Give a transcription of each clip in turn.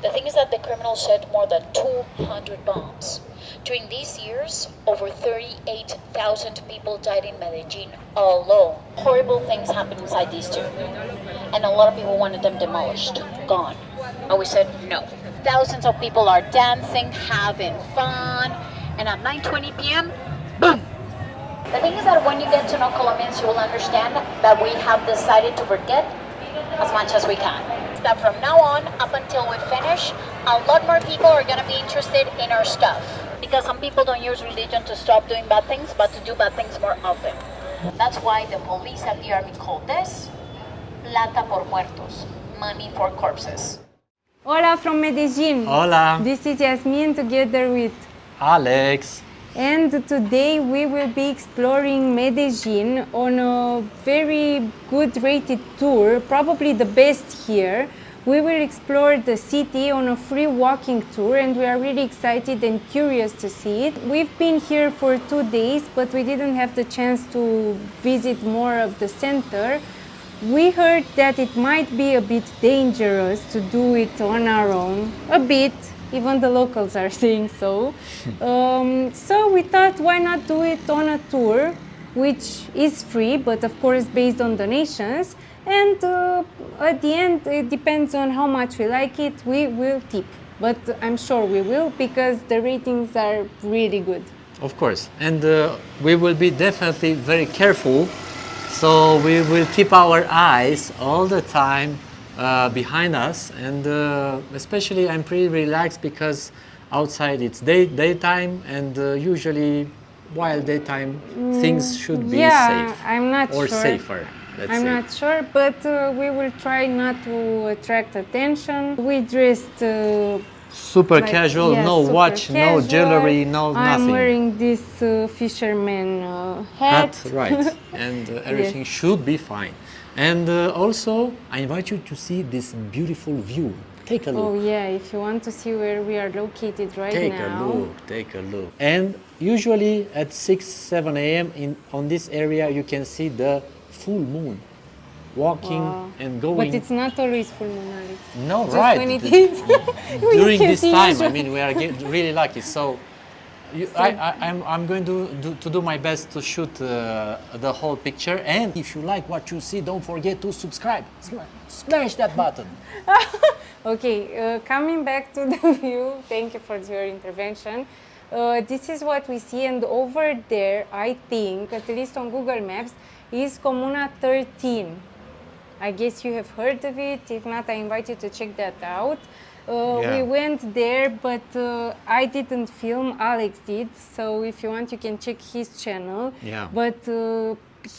The thing is that the criminals set more than 200 bombs. During these years, over 38,000 people died in Medellin alone. Horrible things happened inside these two. And a lot of people wanted them demolished, gone. And we said no. Thousands of people are dancing, having fun, and at 9:20 p.m., boom! The thing is that when you get to know Colombians, you will understand that we have decided to forget as much as we can. That from now on, up until we finish, a lot more people are going to be interested in our stuff. Because some people don't use religion to stop doing bad things, but to do bad things more often. That's why the police and the army call this plata por muertos, money for corpses. Hola from Medellin. Hola. This is Yasmin together with Alex. And today we will be exploring Medellin on a very good rated tour, probably the best here. We will explore the city on a free walking tour and we are really excited and curious to see it. We've been here for 2 days, but we didn't have the chance to visit more of the center. We heard that it might be a bit dangerous to do it on our own, a bit. Even the locals are saying so. So we thought, why not do it on a tour, which is free, but of course based on donations. And at the end, it depends on how much we like it, we will tip. But I'm sure we will, because the ratings are really good. Of course. And we will be definitely very careful. So we will keep our eyes all the time behind us, and especially I'm pretty relaxed because outside it's daytime, and usually while daytime things should be safe. I'm not or sure. safer. I'm not sure, but we will try not to attract attention. We dressed super casual, no super watch, casual. no jewelry, no nothing. I'm wearing this fisherman hat. Right, and everything should be fine. And also, I invite you to see this beautiful view. Take a look. Oh yeah, if you want to see where we are located right now. Take a look. And usually at 6-7 a.m. on this area, you can see the full moon walking and going. But it's not always full moon, Alex. No, just right. when it is. During this time, I mean, we are really lucky. So, I'm going to do my best to shoot the whole picture. And if you like what you see, don't forget to subscribe. Smash that button. Okay, coming back to the view, thank you for your intervention. This is what we see, and over there, I think, at least on Google Maps, is Comuna 13. I guess you have heard of it. If not, I invite you to check that out. We went there, but I didn't film, Alex did. So if you want, you can check his channel. Yeah. But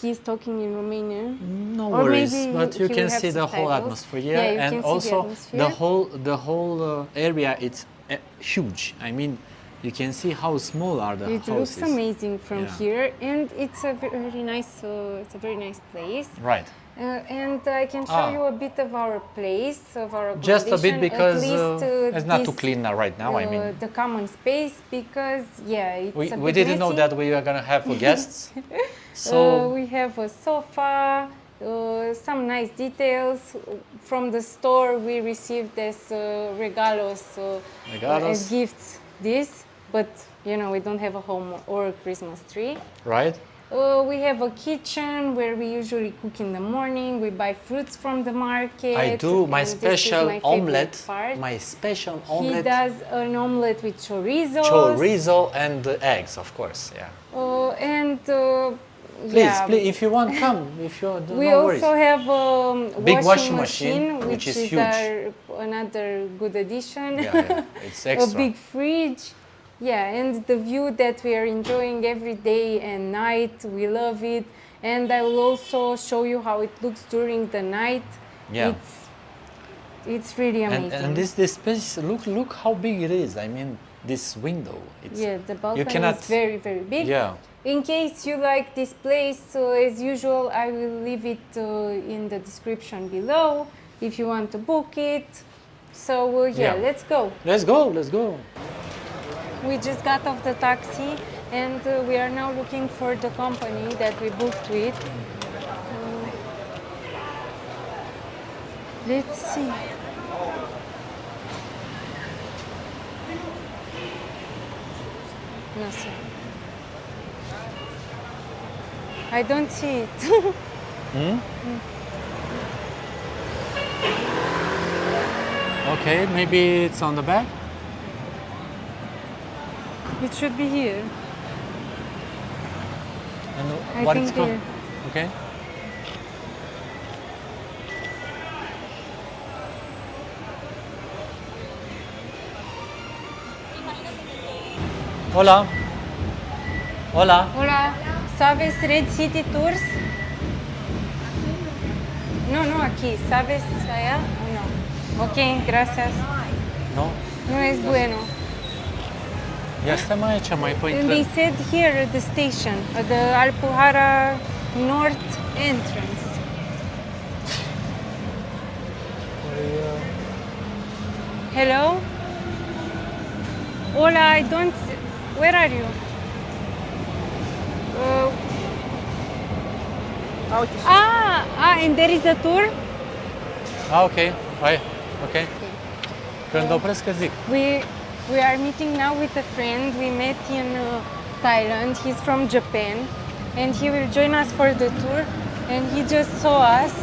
he's talking in Romanian. No worries, but you can see the whole atmosphere. Yeah, and also the whole area. It's huge. I mean, you can see how small are the houses. It looks amazing from here, and it's a very nice. It's a very nice place. Right. And I can show you a bit of our place, of our accommodation. Just a bit, because it's not this, too clean now right now. I mean, the common space, because it's we didn't know that we were gonna have guests. So we have a sofa, some nice details from the store. We received as regalos, as gifts. But you know, we don't have a home or a Christmas tree. Right. We have a kitchen where we usually cook in the morning. We buy fruits from the market. I do my special omelette. My special omelette. He does an omelette with chorizo. Chorizo and eggs, of course. Yeah. Please, if you want, come. If you don't, we no also have a big washing machine, which is huge. Another good addition. Yeah, it's extra. A big fridge. Yeah, and the view that we are enjoying every day and night, we love it. And I will also show you how it looks during the night. Yeah. It's really amazing. And this space, look how big it is. I mean, this window. The balcony is very, very big. Yeah. In case you like this place, as usual, I will leave it in the description below if you want to book it. So let's go. Let's go. We just got off the taxi and we are now looking for the company that we booked with. Let's see. No sé. I don't see it. Okay, maybe it's on the back. It should be here. And I what think it's called? here. Okay. Hola. Hola. Hola, ¿sabes Red City Tours? No, no, aquí. ¿Sabes allá o no? Ok, gracias. No? No es bueno. Ia stăm aici, mai pe And they said here at the station, at the Alpujarra North entrance. Hello? Hola, I don't... Where are you? And there is a tour? Ok. Hai. Ok. Când opresc, că zic. We are meeting now with a friend we met in Thailand. He's from Japan and he will join us for the tour and he just saw us.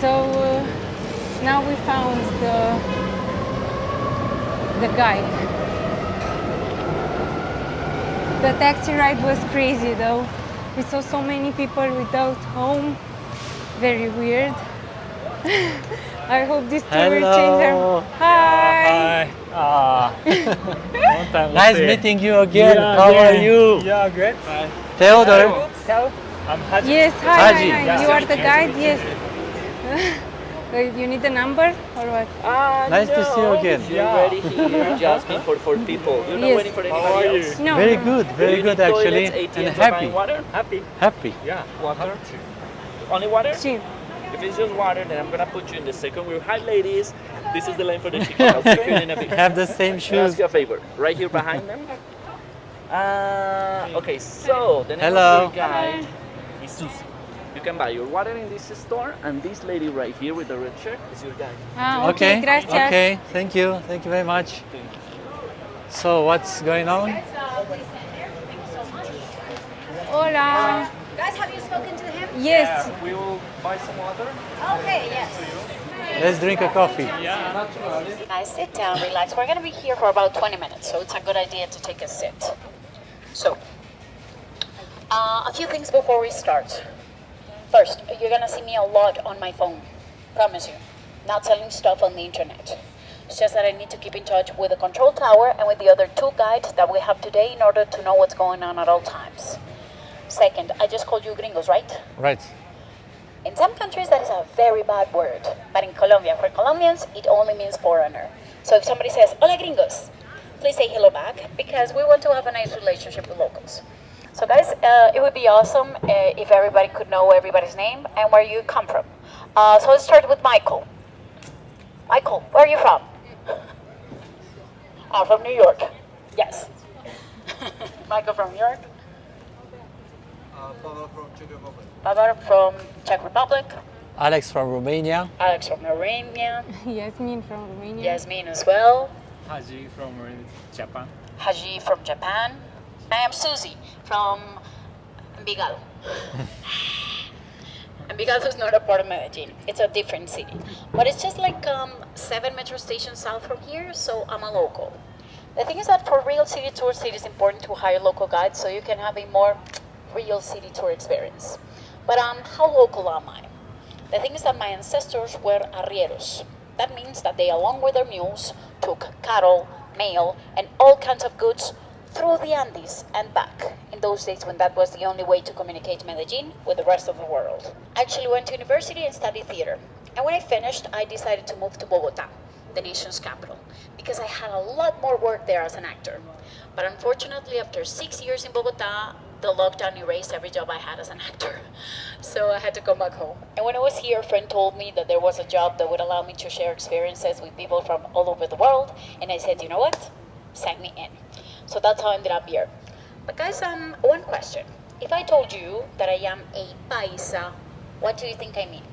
So now we found the guide. The taxi ride was crazy though. We saw so many people without home. Very weird. I hope this tour will change our... Hi! Long time no Nice see. meeting you again. Yeah, How yeah. are you? Yeah, great. Hi. Theodore. I'm Haji. Yes, hi, Haji. hi, hi. Yeah. You are the Nice to guide, meet yes. You need a number or what? Nice to see you again. You're ready here, Jasmine, for people. You're not Yes. waiting for How anybody are else. you? No, Very no. good, Do very you good need actually, toilets, and ATMs, happy. buying water? Happy? Happy. Yeah. Water? Happy too. Only water? Sí. If it's just water, then I'm gonna put you in the second room. Hi, ladies. This is the line for the chicken. I'll check you in a bit. Have the same Can I ask shoes. you a favor? Right here behind them. Okay, so the name Hello. of your guide is Susie. You can buy your water in this store, and this lady right here with the red shirt is your guide. Okay, gracias. Okay. Thank you very much. So what's going on? Hola. Guys, have you spoken to him? Yes. We will buy some water. Okay, yes. Let's drink a coffee. Guys, sit down, relax. We're going to be here for about 20 minutes, so it's a good idea to take a sit. So, a few things before we start. First, you're going to see me a lot on my phone. Promise you. Not selling stuff on the internet. It's just that I need to keep in touch with the control tower and with the other two guides that we have today in order to know what's going on at all times. Second, I just called you gringos, right? Right. In some countries, that is a very bad word. But in Colombia, for Colombians, it only means foreigner. So if somebody says, hola gringos, please say hello back, because we want to have a nice relationship with locals. So guys, it would be awesome if everybody could know everybody's name and where you come from. So let's start with Michael. Michael, where are you from? I'm from New York. Yes. Michael from New York. Pavel from Czech Republic. Alex from Romania. Alex from Romania. Yasmin from Romania. Yasmin as well. Haji from Japan. Haji from Japan. I am Susie from Envigado. Envigado is not a part of Medellin. It's a different city. But it's just like 7 metro stations south from here, so I'm a local. The thing is that for real city tours, it is important to hire local guides so you can have a more real city tour experience. But how local am I? The thing is that my ancestors were arrieros. That means that they, along with their mules, took cattle, mail, and all kinds of goods through the Andes and back, in those days when that was the only way to communicate Medellin with the rest of the world. I actually went to university and studied theater. And when I finished, I decided to move to Bogota, the nation's capital, because I had a lot more work there as an actor. But unfortunately, after 6 years in Bogota, the lockdown erased every job I had as an actor. So I had to come back home. And when I was here, a friend told me that there was a job that would allow me to share experiences with people from all over the world. And I said, you know what? Sign me in. So that's how I ended up here. But guys, one question. If I told you that I am a paisa, what do you think I mean?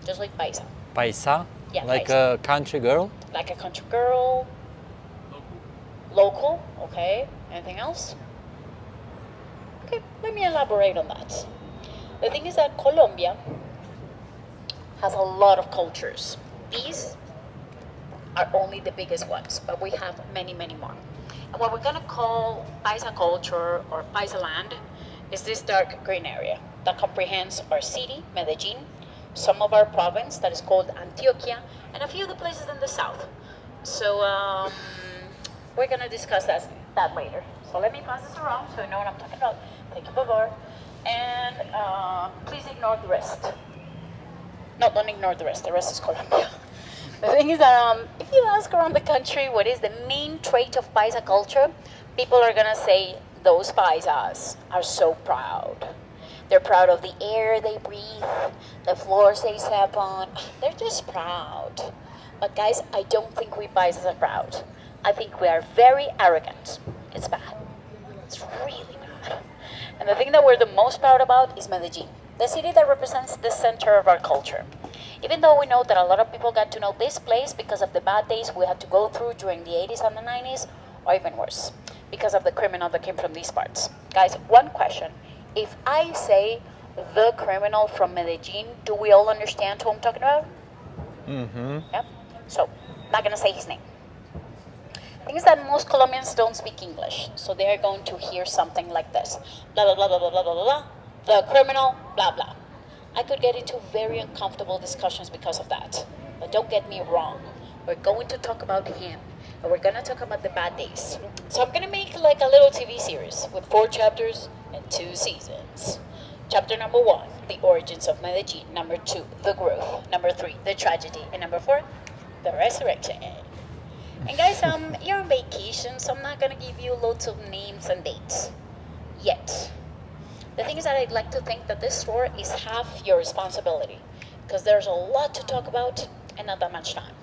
Just like paisa. Paisa. Yeah, Like paisa. a country girl. Like a country girl. local, okay? Anything else? Okay, let me elaborate on that. The thing is that Colombia has a lot of cultures. These are only the biggest ones, but we have many, many more. And what we're gonna call Paisa culture or Paisa land is this dark green area that comprehends our city, Medellin, some of our province that is called Antioquia, and a few of the places in the south. So we're gonna discuss that later. So let me pass this around so you know what I'm talking about. Thank you, Bavar. And please ignore the rest. No, don't ignore the rest. The rest is Colombia. The thing is that if you ask around the country what is the main trait of Paisa culture, people are gonna say those Paisas are so proud. They're proud of the air they breathe, the floors they step on. They're just proud. But guys, I don't think we Paisas are proud. I think we are very arrogant. It's bad. It's really bad. And the thing that we're the most proud about is Medellin, the city that represents the center of our culture. Even though we know that a lot of people got to know this place because of the bad days we had to go through during the 80s and the 90s, or even worse, because of the criminal that came from these parts. Guys, one question. If I say the criminal from Medellin, do we all understand who I'm talking about? Mm-hmm. Yep. So, not gonna say his name. The thing is that most Colombians don't speak English, so they are going to hear something like this. Blah, blah, blah, blah, blah, blah, blah, blah. The criminal, blah, blah. I could get into very uncomfortable discussions because of that. But don't get me wrong. We're going to talk about him. And we're going to talk about the bad days. So I'm going to make like a little TV series with 4 chapters and 2 seasons. Chapter number 1, the origins of Medellin. Number 2, the growth. Number 3, the tragedy. And number 4, the resurrection. And guys, you're on vacation, so I'm not going to give you loads of names and dates. Yet. The thing is that I'd like to think that this tour is half your responsibility, because there's a lot to talk about and not that much time.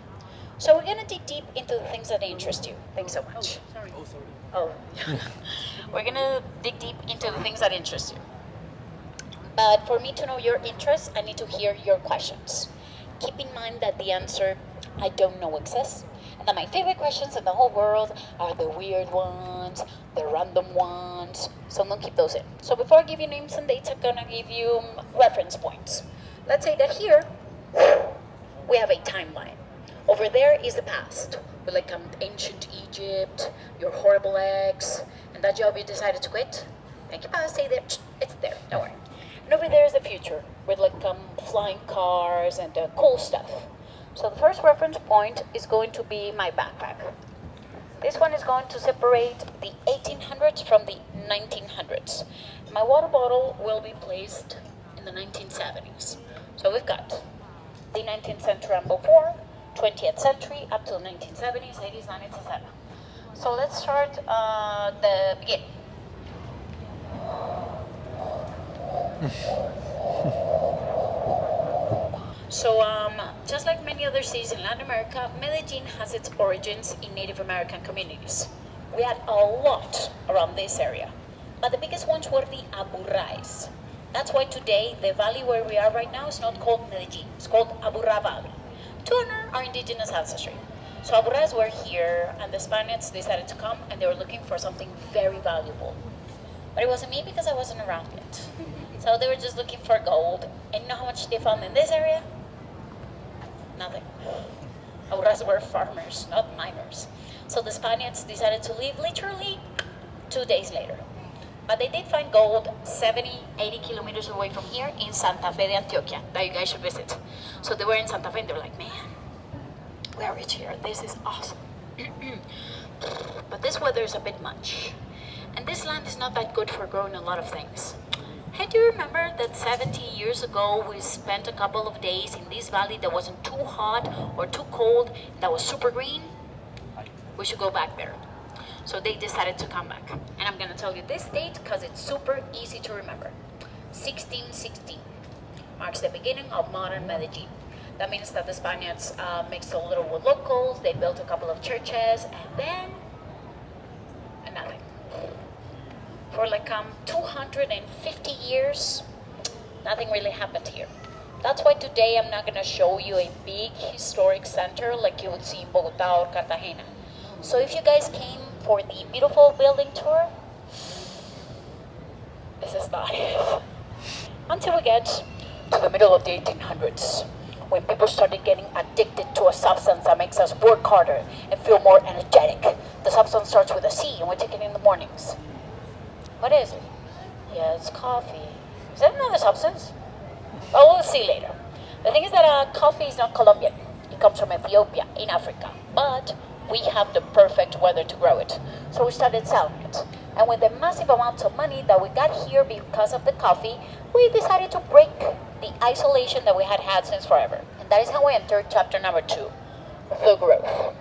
So we're gonna dig deep into the things that interest you. Thanks so much. Oh, we're gonna dig deep into the things that interest you. But for me to know your interests, I need to hear your questions. Keep in mind that the answer, I don't know, exists. And that my favorite questions in the whole world are the weird ones, the random ones. So don't keep those in. So before I give you names and dates, I'm gonna give you reference points. Let's say that here, we have a timeline. Over there is the past, with like ancient Egypt, your horrible ex, and that job you decided to quit. Thank you, past, stay there, it's there, don't worry. And over there is the future, with like flying cars and cool stuff. So the first reference point is going to be my backpack. This one is going to separate the 1800s from the 1900s. My water bottle will be placed in the 1970s. So we've got the 19th century and before, 20th century up to the 1970s, 80s, 90s, etc. So let's start the beginning. So just like many other cities in Latin America, Medellin has its origins in Native American communities. We had a lot around this area, but the biggest ones were the Aburrais. That's why today the valley where we are right now is not called Medellin, it's called Aburrá Valley, to honor our indigenous ancestry. So Aburrais were here, and the Spaniards decided to come, and they were looking for something very valuable. But it wasn't me because I wasn't around yet. So they were just looking for gold. And you know how much they found in this area? Nothing. Aburrais were farmers, not miners. So the Spaniards decided to leave literally 2 days later. But they did find gold 70, 80 kilometers away from here in Santa Fe de Antioquia that you guys should visit. So they were in Santa Fe and they were like, man, we are rich here. This is awesome. But this weather is a bit much. And this land is not that good for growing a lot of things. Hey, do you remember that 70 years ago we spent a couple of days in this valley that wasn't too hot or too cold, that was super green? We should go back there. So they decided to come back. And I'm gonna tell you this date because it's super easy to remember. 1616 marks the beginning of modern Medellin. That means that the Spaniards mixed a little with locals, they built a couple of churches, and then nothing. For like 250 years, nothing really happened here. That's why today I'm not gonna show you a big historic center like you would see in Bogota or Cartagena. So if you guys came for the beautiful building tour, this is not it. Until we get to the middle of the 1800s, when people started getting addicted to a substance that makes us work harder and feel more energetic. The substance starts with a C and we take it in the mornings. What is it? Yeah, it's coffee. Is that another substance? Oh, we'll see later. The thing is that coffee is not Colombian. It comes from Ethiopia in Africa. But we have the perfect weather to grow it. So we started selling it. And with the massive amounts of money that we got here because of the coffee, we decided to break the isolation that we had had since forever. And that is how we entered chapter number 2, the growth.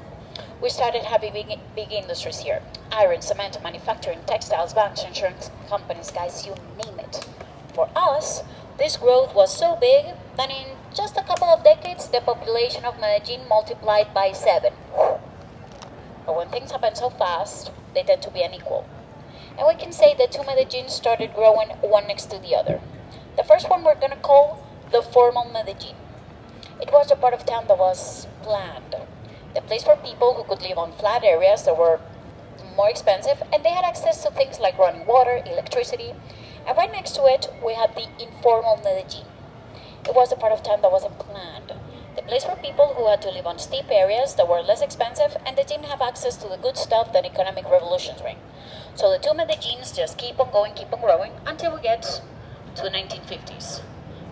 We started having big industries here. Iron, cement, manufacturing, textiles, banks, insurance companies, guys, you name it. For us, this growth was so big that in just a couple of decades, the population of Medellin multiplied by 7. But when things happen so fast, they tend to be unequal. And we can say the two Medellins started growing one next to the other. The first one we're going to call the formal Medellin. It was a part of town that was planned. The place for people who could live on flat areas that were more expensive, and they had access to things like running water, electricity. And right next to it, we had the informal Medellin. It was a part of town that wasn't planned. The place for people who had to live on steep areas that were less expensive, and they didn't have access to the good stuff that economic revolutions bring. So the two Medellins just keep on going, keep on growing, until we get to the 1950s,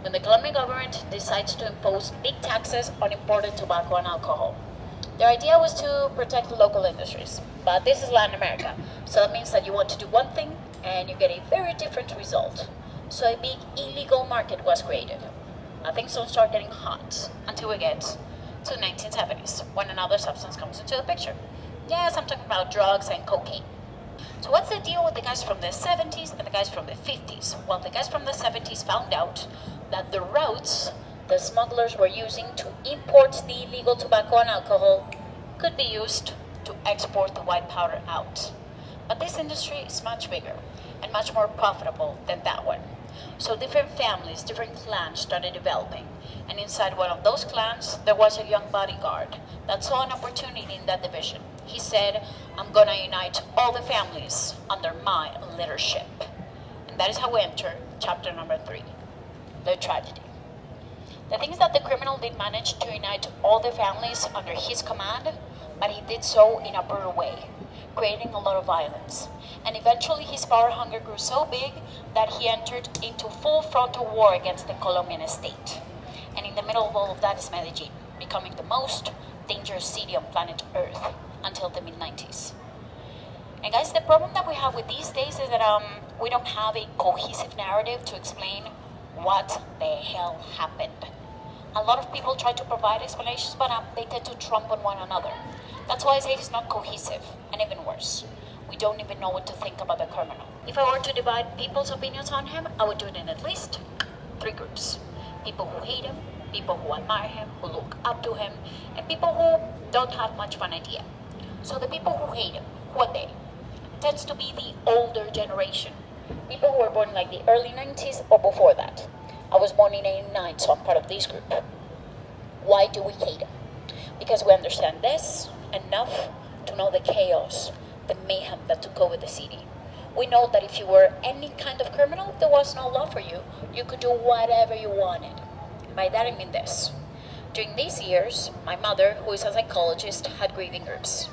when the Colombian government decides to impose big taxes on imported tobacco and alcohol. Their idea was to protect the local industries, but this is Latin America, so that means that you want to do one thing and you get a very different result. So a big illegal market was created. Things don't start getting hot until we get to the 1970s, when another substance comes into the picture. Yes, I'm talking about drugs and cocaine. So what's the deal with the guys from the 70s and the guys from the 50s? Well, the guys from the 70s found out that the routes the smugglers were using to import the illegal tobacco and alcohol could be used to export the white powder out. But this industry is much bigger and much more profitable than that one. So different families, different clans started developing. And inside one of those clans, there was a young bodyguard that saw an opportunity in that division. He said, I'm gonna unite all the families under my leadership. And that is how we enter chapter number 3, the tragedy. The thing is that the criminal did manage to unite all the families under his command, but he did so in a brutal way, creating a lot of violence. And eventually his power hunger grew so big that he entered into full frontal war against the Colombian state. And in the middle of all of that is Medellin, becoming the most dangerous city on planet Earth until the mid-90s. And guys, the problem that we have with these days is that we don't have a cohesive narrative to explain what the hell happened. A lot of people try to provide explanations, but they tend to trump on one another. That's why I say it's not cohesive, and even worse, we don't even know what to think about the criminal. If I were to divide people's opinions on him, I would do it in at least 3 groups. People who hate him, people who admire him, who look up to him, and people who don't have much of an idea. So the people who hate him, who are they? It tends to be the older generation. People who were born in like the early 90s or before that. I was born in 89, so I'm part of this group. Why do we hate him? Because we understand this enough to know the chaos, the mayhem that took over the city. We know that if you were any kind of criminal, there was no law for you. You could do whatever you wanted. By that I mean this. During these years, my mother, who is a psychologist, had grieving groups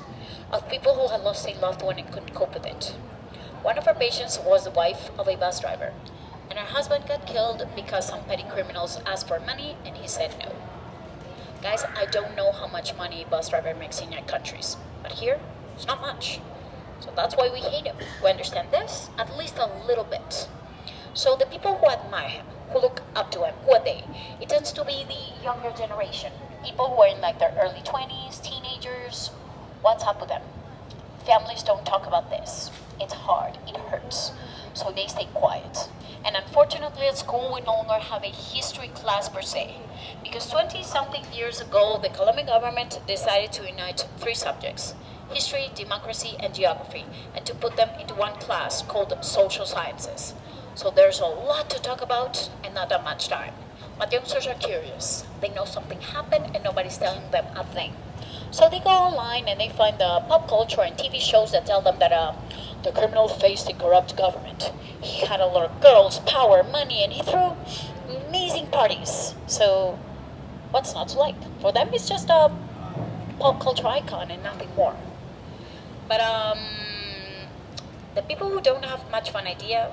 of people who had lost a loved one and couldn't cope with it. One of her patients was the wife of a bus driver, and her husband got killed because some petty criminals asked for money and he said no. Guys, I don't know how much money a bus driver makes in your countries, but here, it's not much. So that's why we hate him. We understand this at least a little bit. So the people who admire him, who look up to him, who are they? It tends to be the younger generation. People who are in like their early 20s, teenagers. What's up with them? Families don't talk about this. It's hard, it hurts. So they stay quiet. And unfortunately at school we no longer have a history class per se. Because 20-something years ago the Colombian government decided to unite 3 subjects: history, democracy, and geography, and to put them into one class called social sciences. So there's a lot to talk about and not that much time. But youngsters are curious. They know something happened and nobody's telling them a thing. So they go online and they find the pop culture and TV shows that tell them that the criminal faced a corrupt government. He had a lot of girls, power, money, and he threw amazing parties. So what's not to like? For them, it's just a pop culture icon and nothing more. But the people who don't have much of an idea,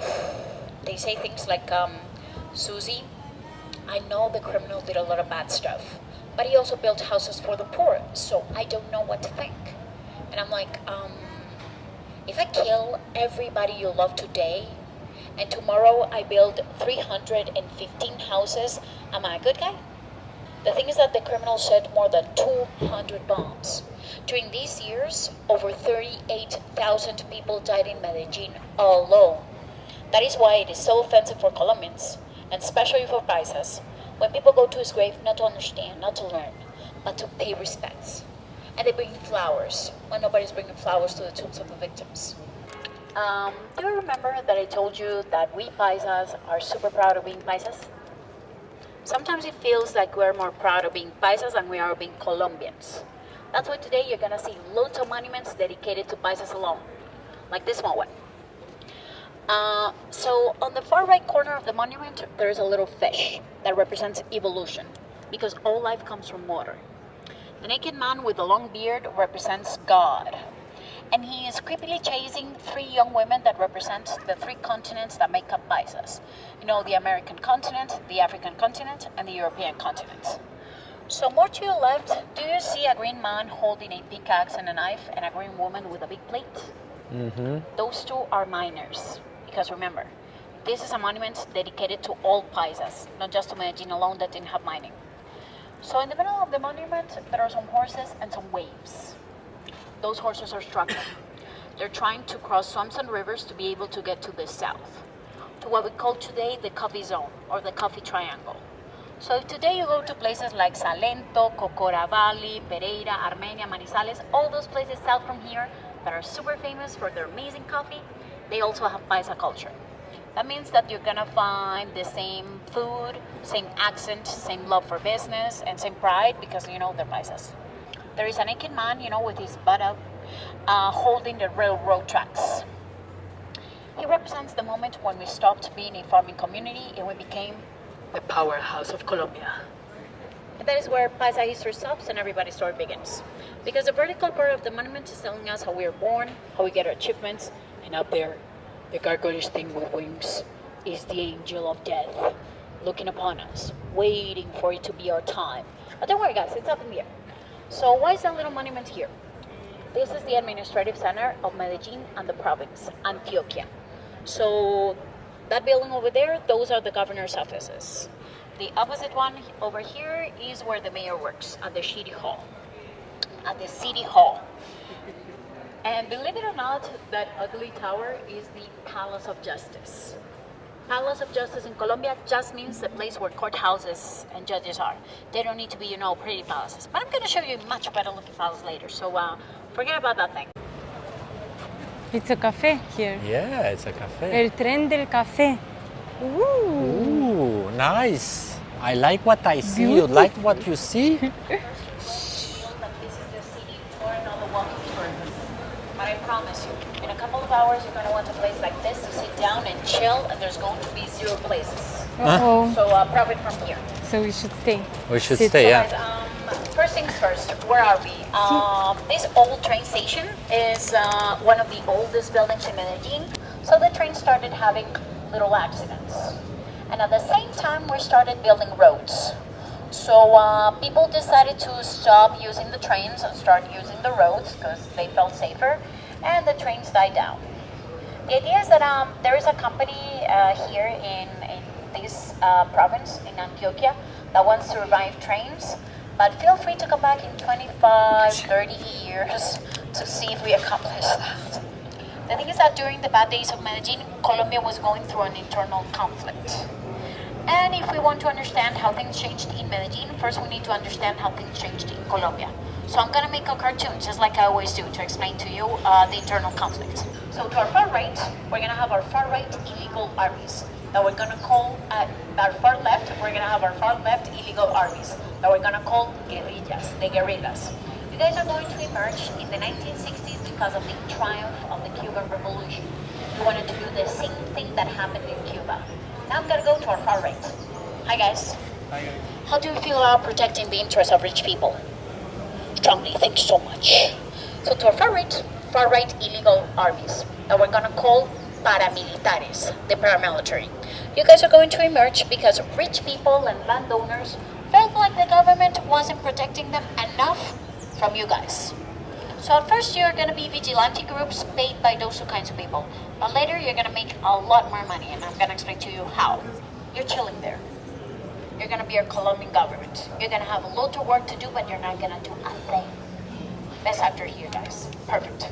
they say things like, Susie, I know the criminal did a lot of bad stuff, but he also built houses for the poor, so I don't know what to think. And I'm like, if I kill everybody you love today, and tomorrow I build 315 houses, am I a good guy? The thing is that the criminal shed more than 200 bombs. During these years, over 38,000 people died in Medellin alone. That is why it is so offensive for Colombians, and especially for Paisas, when people go to his grave not to understand, not to learn, but to pay respects. And they bring flowers when nobody's bringing flowers to the tombs of the victims. Do you remember that I told you that we Paisas are super proud of being Paisas? Sometimes it feels like we're more proud of being Paisas than we are of being Colombians. That's why today you're gonna see loads of monuments dedicated to Paisas alone, like this one. So on the far right corner of the monument, there is a little fish that represents evolution, because all life comes from water. The naked man with the long beard represents God, and he is creepily chasing three young women that represent the three continents that make up Paisas. You know, the American continent, the African continent, and the European continent. So more to your left, do you see a green man holding a pickaxe and a knife, and a green woman with a big plate? Mm-hmm. Those two are miners, because remember, this is a monument dedicated to all Paisas, not just to Medellin alone that didn't have mining. So in the middle of the monument, there are some horses and some waves. Those horses are struggling. They're trying to cross swamps and rivers to be able to get to the south, to what we call today the coffee zone, or the coffee triangle. So if today you go to places like Salento, Cocora Valley, Pereira, Armenia, Manizales, all those places south from here that are super famous for their amazing coffee, they also have Paisa culture. That means that you're gonna find the same food, same accent, same love for business, and same pride because, you know, they're Paisas. There is a naked man, you know, with his butt up, holding the railroad tracks. He represents the moment when we stopped being a farming community and we became the powerhouse of Colombia. And that is where Paisa history stops and everybody's story begins. Because the vertical part of the monument is telling us how we were born, how we get our achievements, and up there, the gargoyle thing with wings is the angel of death, looking upon us, waiting for it to be our time. But don't worry guys, it's up in the air. So why is that little monument here? This is the administrative center of Medellin and the province, Antioquia. So that building over there, those are the governor's offices. The opposite one over here is where the mayor works, at the city hall. At the city hall. And believe it or not, that ugly tower is the Palace of Justice. Palace of Justice in Colombia just means the place where courthouses and judges are. They don't need to be, you know, pretty palaces. But I'm going to show you a much better looking palace later, so forget about that thing. It's a cafe here. Yeah, it's a cafe. El tren del café. Ooh. Ooh, nice. I like what I see. You like what you see? That this is the city tour, not the walking tour. But I promise you, in a couple of hours, you're going to want a place like this to sit down and chill, and there's going to be 0 places. Uh-oh. So profit from here. So we should stay. We should Sit. stay, yeah. Guys, first things first, where are we? This old train station is one of the oldest buildings in Medellin. So the train started having little accidents. And at the same time, we started building roads. So people decided to stop using the trains and start using the roads because they felt safer, and the trains died down. The idea is that there is a company here in this province, in Antioquia, that wants to revive trains, but feel free to come back in 25, 30 years to see if we accomplish that. The thing is that during the bad days of Medellin, Colombia was going through an internal conflict. And if we want to understand how things changed in Medellin, first we need to understand how things changed in Colombia. So I'm gonna make a cartoon, just like I always do, to explain to you the internal conflict. So to our far right, we're gonna have our far right illegal armies that we're gonna call, our far left, we're gonna have our far left illegal armies that we're gonna call guerrillas, the guerrillas. guys are going to emerge in the 1960s because of the triumph of the Cuban Revolution. You wanted to do the same thing that happened in Cuba. Now I'm gonna go to our far right. Hi guys. Hi guys. How do you feel about protecting the interests of rich people? Strongly, thank you so much. So to our far right illegal armies that we're gonna call paramilitares, the paramilitary. You guys are going to emerge because rich people and landowners felt like the government wasn't protecting them enough from you guys. So at first you're gonna be vigilante groups paid by those two kinds of people. But later you're gonna make a lot more money, and I'm gonna explain to you how. You're chilling there. You're gonna be your Colombian government. You're gonna have a lot of work to do, but you're not gonna do a thing. Best actor here, guys. Perfect.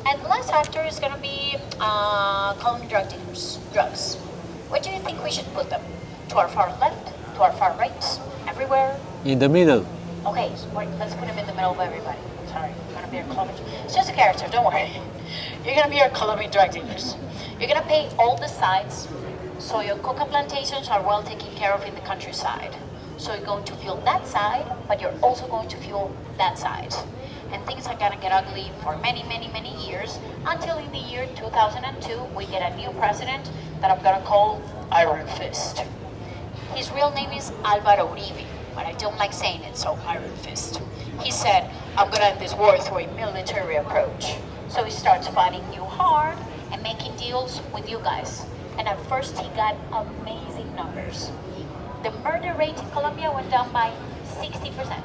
And the last actor is gonna be Colombian drug dealers. Drugs. Where do you think we should put them? To our far left? To our far right? Everywhere? In the middle. Okay, so let's put him in the middle of everybody. Sorry, I'm gonna be your Colombian. It's just a character, don't worry. You're gonna be your Colombian drug dealers. You're gonna pay all the sides, so your coca plantations are well taken care of in the countryside. So you're going to fuel that side, but you're also going to fuel that side. And things are gonna get ugly for many, many, many years, until in the year 2002, we get a new president that I'm gonna call Iron Fist. His real name is Álvaro Uribe, but I don't like saying it, so Iron Fist. He said, I'm gonna end this war through a military approach. So he starts fighting you hard and making deals with you guys. And at first he got amazing numbers. The murder rate in Colombia went down by 60%.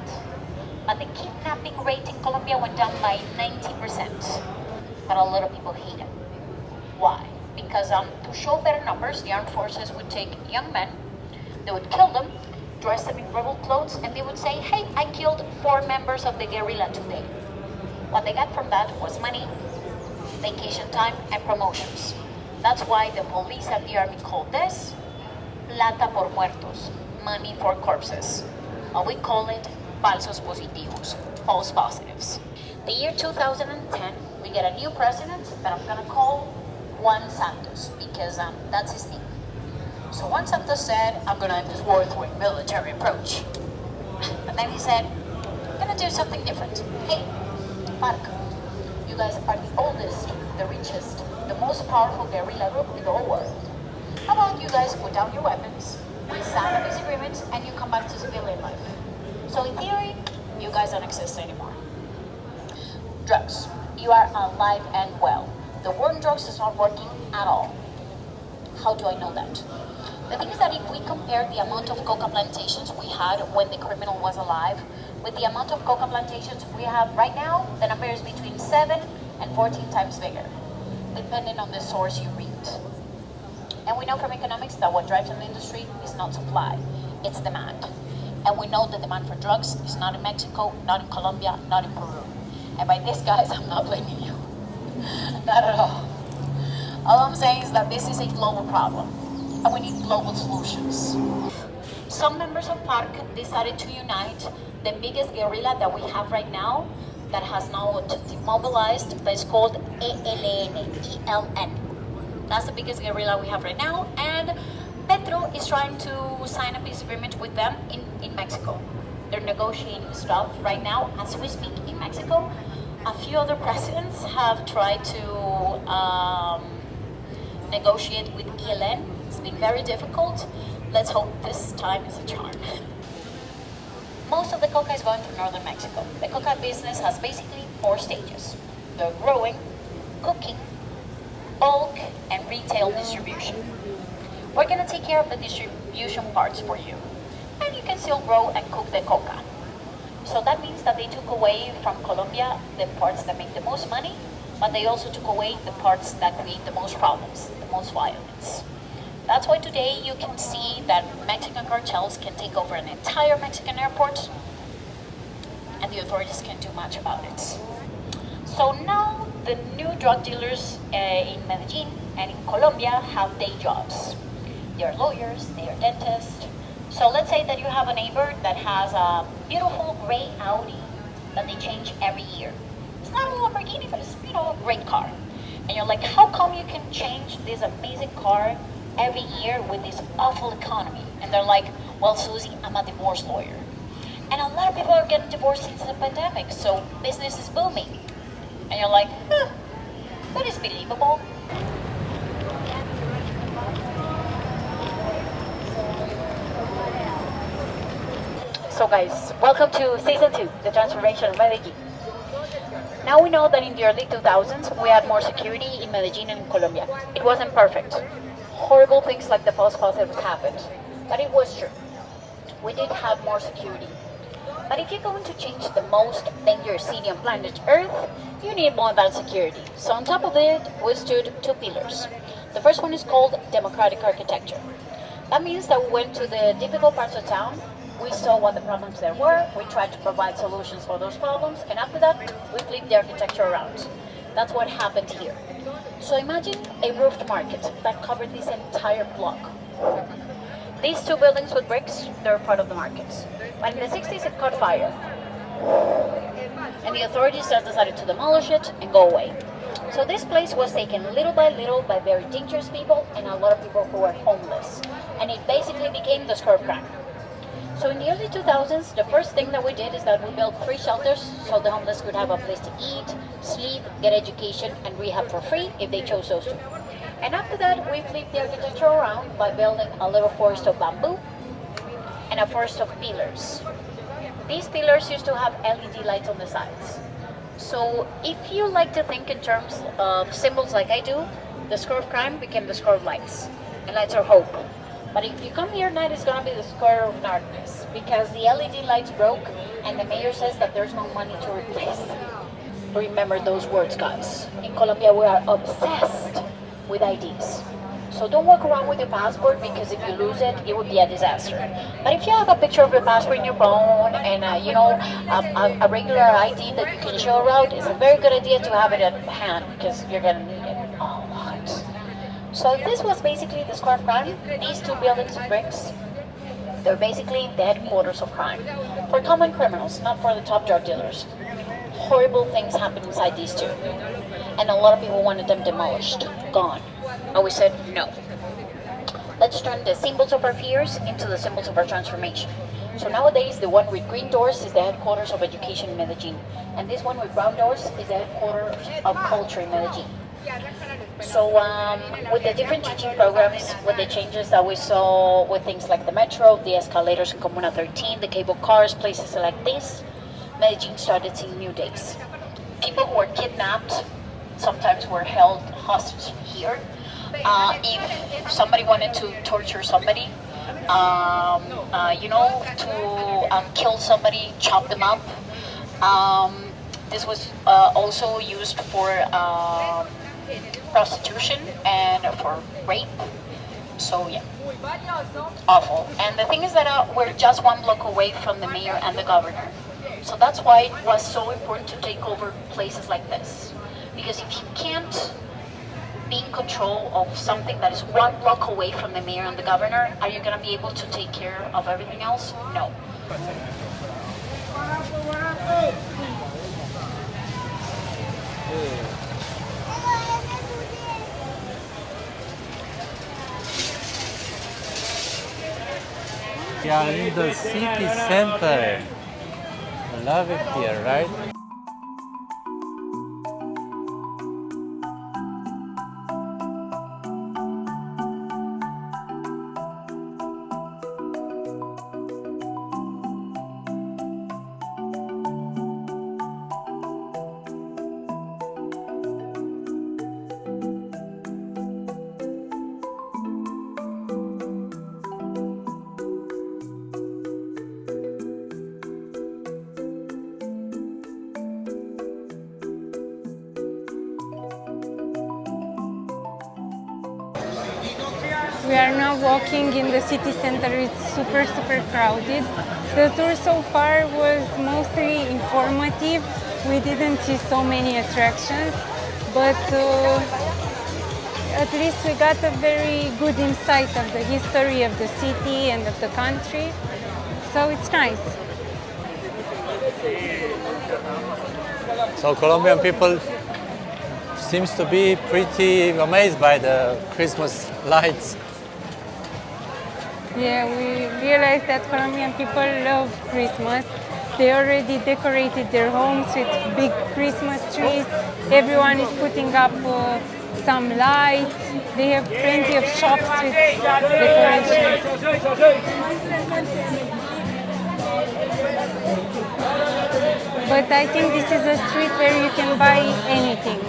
But the kidnapping rate in Colombia went down by 90%. But a lot of people hate him. Why? Because to show better numbers, the armed forces would take young men, they would kill them, dress them in rebel clothes, and they would say, hey, I killed 4 members of the guerrilla today. What they got from that was money, vacation time, and promotions. That's why the police and the army call this plata por muertos, money for corpses. Or we call it falsos positivos, false positives. The year 2010, we get a new president that I'm gonna call Juan Santos, because that's his name. So Juan Santos said, I'm gonna end this war through a military approach. And then he said, I'm gonna do something different. Hey, FARC, you guys are the oldest, the richest, the most powerful guerrilla group in the whole world. How about you guys put down your weapons, we sign a peace agreement, and you come back to civilian life? So in theory, you guys don't exist anymore. Drugs. You are alive and well. The war on drugs is not working at all. How do I know that? The thing is that if we compare the amount of coca plantations we had when the criminal was alive with the amount of coca plantations we have right now, the number is between 7 and 14 times bigger, depending on the source you read. And we know from economics that what drives an industry is not supply, it's demand. And we know the demand for drugs is not in Mexico, not in Colombia, not in Peru. And by this, guys, I'm not blaming you. Not at all. All I'm saying is that this is a global problem, and we need global solutions. Some members of FARC decided to unite the biggest guerrilla that we have right now, that has now demobilized, but it's called ELN, ELN. That's the biggest guerrilla we have right now, and Petro is trying to sign a peace agreement with them in Mexico. They're negotiating stuff right now as we speak in Mexico. A few other presidents have tried to negotiate with ELN. It's been very difficult. Let's hope this time is a charm. Most of the coca is going to northern Mexico. The coca business has basically 4 stages: the growing, cooking, bulk, and retail distribution. We're going to take care of the distribution parts for you. And you can still grow and cook the coca. So that means that they took away from Colombia the parts that make the most money, but they also took away the parts that create the most problems, the most violence. That's why today you can see that Mexican cartels can take over an entire Mexican airport, and the authorities can't do much about it. So now the new drug dealers in Medellin and in Colombia have day jobs. They're lawyers, they are dentists. So let's say that you have a neighbor that has a beautiful gray Audi that they change every year. It's not a Lamborghini, but it's, a great car. And you're like, how come you can change this amazing car every year with this awful economy? And they're like, well, Susie, I'm a divorce lawyer. And a lot of people are getting divorced since the pandemic, so business is booming. And you're like, huh, that is believable. So guys, welcome to season 2, the transformation of Medellin. Now we know that in the early 2000s, we had more security in Medellin and in Colombia. It wasn't perfect. Horrible things like the false positives happened. But it was true. We did have more security. But if you're going to change the most dangerous city on planet Earth, you need more than security. So on top of it, we stood 2 pillars. The first one is called democratic architecture. That means that we went to the difficult parts of town, we saw what the problems there were, we tried to provide solutions for those problems, and after that, we flipped the architecture around. That's what happened here. So imagine a roofed market that covered this entire block. These 2 buildings with bricks, they're part of the markets. But in the 60s, it caught fire. And the authorities just decided to demolish it and go away. So this place was taken little by very dangerous people and a lot of people who were homeless. And it basically became the square of crime. So in the early 2000s, the first thing that we did is that we built 3 shelters so the homeless could have a place to eat, sleep, get education, and rehab for free if they chose those 2. And after that, we flipped the architecture around by building a little forest of bamboo and a forest of pillars. These pillars used to have LED lights on the sides. So if you like to think in terms of symbols like I do, the square of crime became the square of lights. And lights are hope. But if you come here at night, it's going to be the square of darkness because the LED lights broke and the mayor says that there's no money to replace them. Remember those words, guys. In Colombia, we are obsessed with IDs. So don't walk around with your passport because if you lose it, it would be a disaster. But if you have a picture of your passport in your phone and a regular ID that you can show around, it's a very good idea to have it at hand because you're gonna need it a lot. So this was basically the square of crime. These 2 buildings of bricks, they're basically the headquarters of crime for common criminals, not for the top drug dealers. Horrible things happened inside these 2. And a lot of people wanted them demolished, gone. But we said no. Let's turn the symbols of our fears into the symbols of our transformation. So nowadays, the one with green doors is the headquarters of education in Medellin. And this one with brown doors is the headquarters of culture in Medellin. So with the different teaching programs, with the changes that we saw with things like the metro, the escalators in Comuna 13, the cable cars, places like this, Medellin started seeing new days. People who were kidnapped sometimes were held hostage here. If somebody wanted to torture somebody, to kill somebody, chop them up. This was also used for prostitution and for rape. So yeah, awful. And the thing is that we're just 1 block away from the mayor and the governor. So that's why it was so important to take over places like this. Because if you can't be in control of something that is 1 block away from the mayor and the governor, are you going to be able to take care of everything else? No. We are in the city center. I love it here, right? We are now walking in the city center. It's super crowded. The tour so far was mostly informative. We didn't see so many attractions, but at least we got a very good insight of the history of the city and of the country. So it's nice. So Colombian people seems to be pretty amazed by the Christmas lights. Yeah, we realized that Colombian people love Christmas. They already decorated their homes with big Christmas trees. Everyone is putting up some lights. They have plenty of shops with decorations. But I think this is a street where you can buy anything.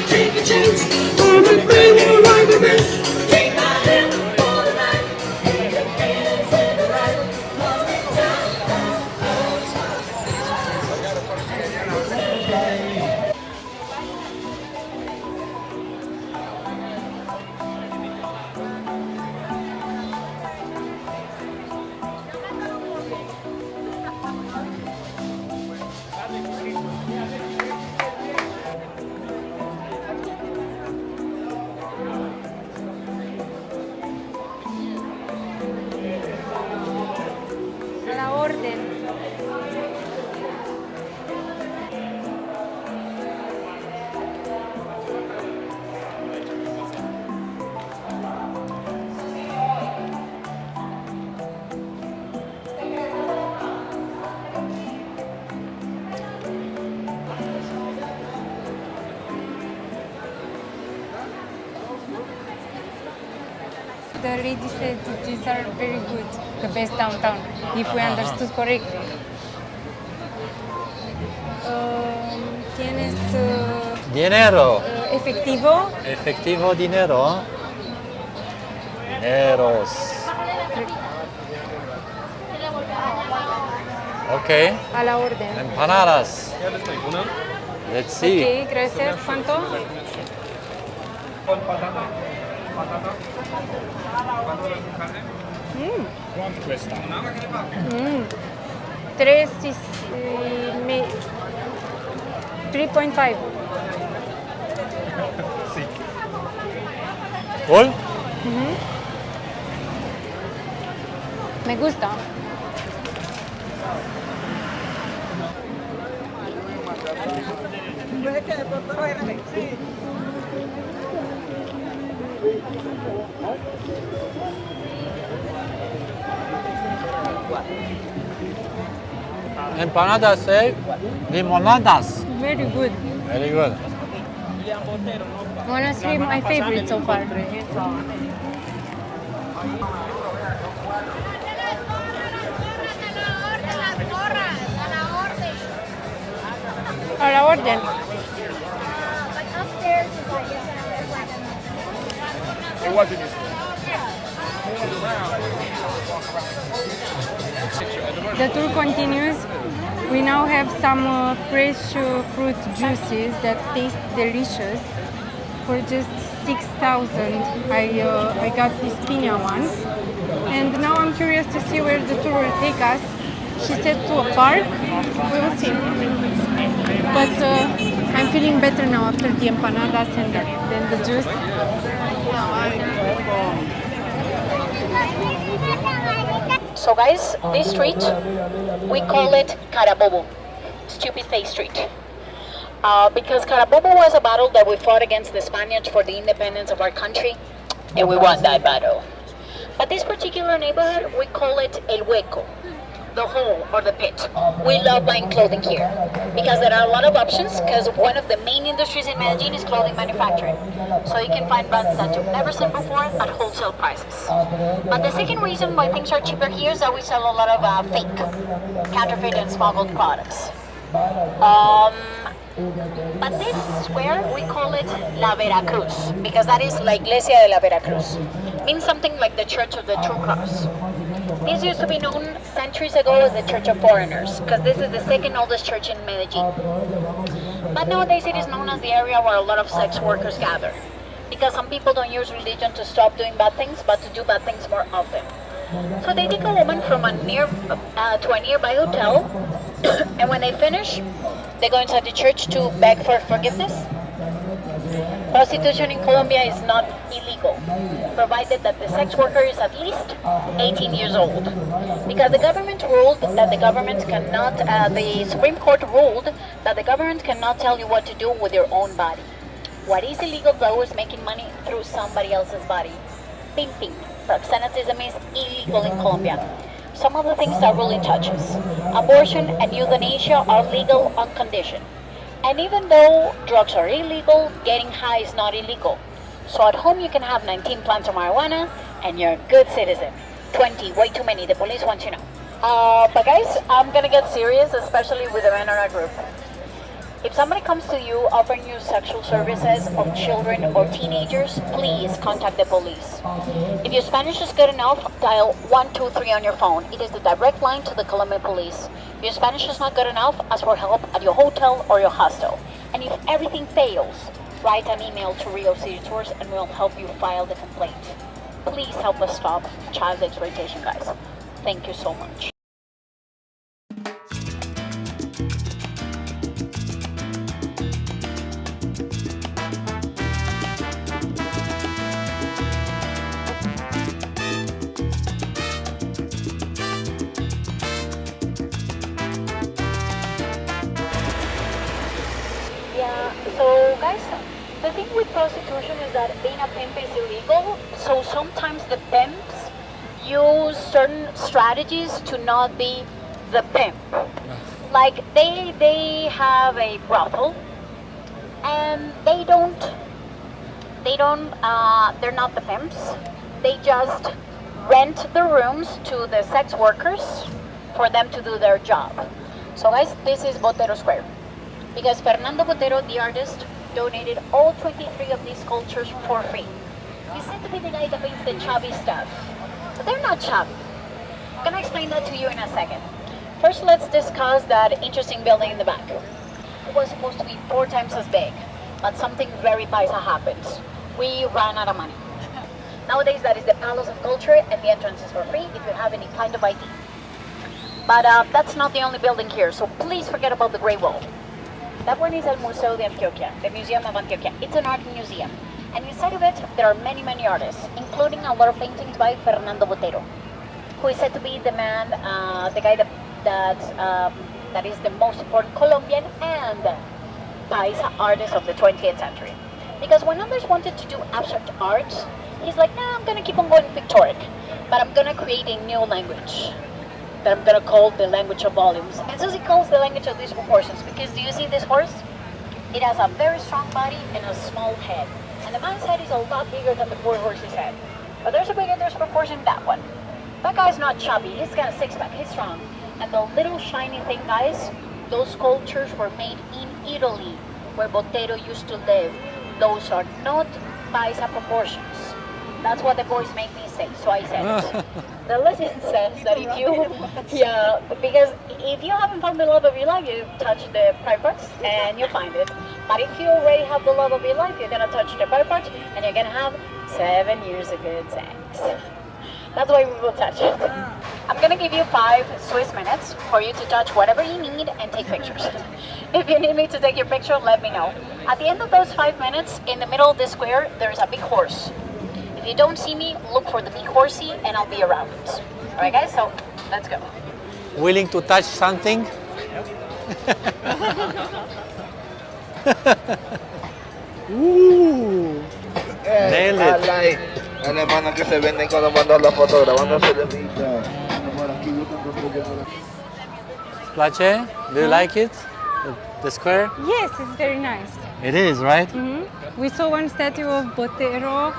Take a chance on the thing you're right in this. Take my hand for the night. A la orden. The lady said these are very good, the best downtown, if we understood correctly. Tienes Dinero. efectivo, Efectivo dinero. Dineros. Okay. a la orden. Empanadas. Let's see. Ok, gracias. ¿Cuánto? Quanto questa? 3.5. Full? Me gusta. Empanadas, eh? Limonadas. Very good. Very good. Honestly, my favorite so far. A la orden. Upstairs is like, The tour continues. We now have some fresh fruit juices that taste delicious for just 6,000. I got this piña one, and now I'm curious to see where the tour will take us. She said to a park. We will see. But I'm feeling better now after the empanadas and then the juice. So guys, this street, we call it Carabobo, Stupid Face Street. Because Carabobo was a battle that we fought against the Spaniards for the independence of our country, and we won that battle. But this particular neighborhood, we call it El Hueco, the hole or the pit. We love buying clothing here because there are a lot of options, because one of the main industries in Medellin is clothing manufacturing. So you can find brands that you've never seen before at wholesale prices. But the second reason why things are cheaper here is that we sell a lot of fake, counterfeit and smuggled products. But this square, we call it La Veracruz, because that is La Iglesia de la Veracruz. Means something like the Church of the True Cross. This used to be known centuries ago as the Church of Foreigners, because this is the second oldest church in Medellin. But nowadays it is known as the area where a lot of sex workers gather, because some people don't use religion to stop doing bad things, but to do bad things more often. So they take a woman from a to a nearby hotel, and when they finish, they go inside the church to beg for forgiveness. Prostitution in Colombia is not illegal, provided that the sex worker is at least 18 years old. Because the government ruled that the government cannot, the Supreme Court ruled that the government cannot tell you what to do with your own body. What is illegal though is making money through somebody else's body. Pimping. Proxenetism is illegal in Colombia. Some of the things that really touches. Abortion and euthanasia are legal on condition. And even though drugs are illegal, getting high is not illegal. So at home you can have 19 plants of marijuana and you're a good citizen. 20, way too many, the police want to know. But guys, I'm gonna get serious, especially with the men in our group. If somebody comes to you offering you sexual services of children or teenagers, please contact the police. If your Spanish is good enough, dial 123 on your phone. It is the direct line to the Colombian police. If your Spanish is not good enough, ask for help at your hotel or your hostel. And if everything fails, write an email to Rio City Tours and we'll help you file the complaint. Please help us stop child exploitation, guys. Thank you so much. Yeah, so guys, the thing with prostitution is that being a pimp is illegal, so sometimes the pimps use certain strategies to not be the pimp. Like they have a brothel and they're not the pimps. They just rent the rooms to the sex workers for them to do their job. So guys, this is Botero Square. Because Fernando Botero, the artist, donated all 23 of these sculptures for free. He's said to be the guy that paints the chubby stuff. But they're not chubby. I'm gonna explain that to you in a second. First, let's discuss that interesting building in the back. It was supposed to be 4 times as big, but something very paisa happened. We ran out of money. Nowadays, that is the Palace of Culture, and the entrance is for free if you have any kind of ID. But that's not the only building here, so please forget about the Great Wall. That one is El Museo de Antioquia, the Museum of Antioquia. It's an art museum. And inside of it, there are many, many artists, including a lot of paintings by Fernando Botero, who is said to be the man, the guy that is the most important Colombian and paisa artist of the 20th century. Because when others wanted to do abstract art, he's like, nah, I'm gonna keep on going pictoric, but I'm gonna create a new language that I'm gonna call the language of volumes. And so he calls the language of these proportions, because do you see this horse? It has a very strong body and a small head. And the man's head is a lot bigger than the poor horse's head. But there's proportion in that one. That guy's not chubby, he's got a six-pack, he's strong. And the little shiny thing, guys, those sculptures were made in Italy, where Botero used to live. Those are not paisa proportions. That's what the boys make me say, so I said it. The legend says that if you, because if you haven't found the love of your life, you touch the private parts and you'll find it. But if you already have the love of your life, you're gonna touch the private parts and you're gonna have 7 years of good sex. That's why we will touch it. I'm gonna give you 5 Swiss minutes for you to touch whatever you need and take pictures. If you need me to take your picture, let me know. At the end of those 5 minutes, in the middle of the square, there's a big horse. If you don't see me, look for the big horsey and I'll be around. Alright guys, so let's go. Willing to touch something? Nailed it. Like alemanas que se venden cuando mandan la foto grabándose de mí. Place? Do you like it? The square? Yes, it's very nice. It is, right? We saw one statue of Botero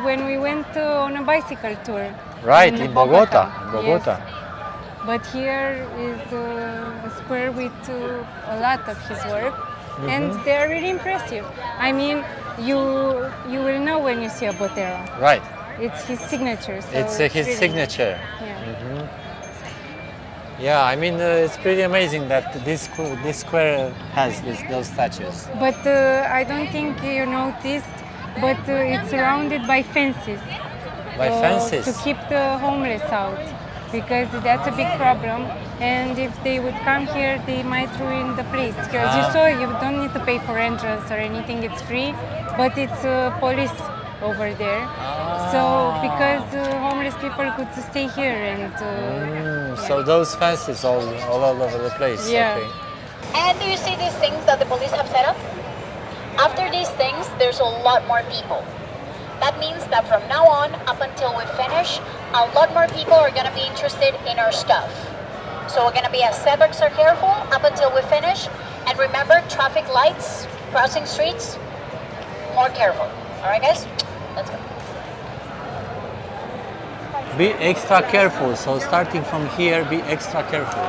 when we went on a bicycle tour. Right, in Bogota. Yes. But here is a square with a lot of his work, and they are really impressive. I mean, you will know when you see a Botero. Right. It's his signature. So It's his really signature. Nice. Yeah. Yeah, I mean, it's pretty amazing that this square has those statues. But I don't think you noticed, but it's surrounded by fences. By fences? To keep the homeless out, because that's a big problem. And if they would come here, they might ruin the place. Because you saw, you don't need to pay for entrance or anything, it's free, but it's police over there. So because homeless people could stay here and... So those fences all over the place. Yeah. Okay. And do you see these things that the police have set up? After these things, there's a lot more people. That means that from now on, up until we finish, a lot more people are going to be interested in our stuff. So we're going to be as extra careful up until we finish. And remember, traffic lights, crossing streets, more careful. All right, guys? Let's go. Be extra careful. So starting from here, be extra careful.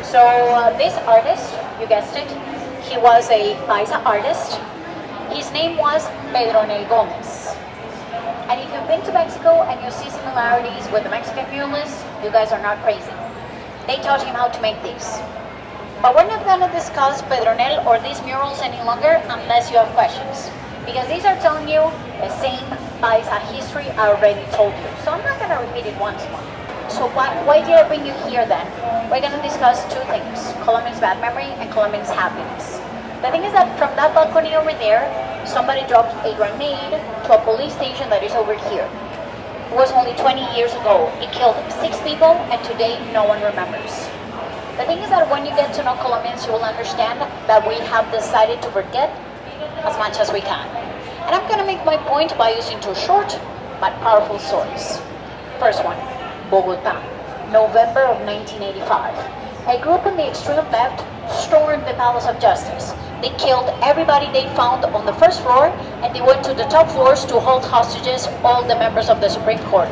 So this artist, you guessed it, he was a Paisa artist. His name was Pedronel Gomez. And if you've been to Mexico and you see similarities with the Mexican muralists, you guys are not crazy. They taught him how to make these. But we're not gonna discuss Pedronel or these murals any longer unless you have questions. Because these are telling you the same Paisa history I already told you. So I'm not gonna repeat it once more. So why did I bring you here then? We're gonna discuss two things, Colombian's bad memory and Colombian's happiness. The thing is that from that balcony over there, somebody dropped a grenade to a police station that is over here. It was only 20 years ago. It killed 6 people and today no one remembers. The thing is that when you get to know Colombians, you will understand that we have decided to forget as much as we can. And I'm gonna make my point by using 2 short but powerful stories. First one, Bogota, November of 1985. A group in the extreme left stormed the Palace of Justice. They killed everybody they found on the first floor and they went to the top floors to hold hostages all the members of the Supreme Court.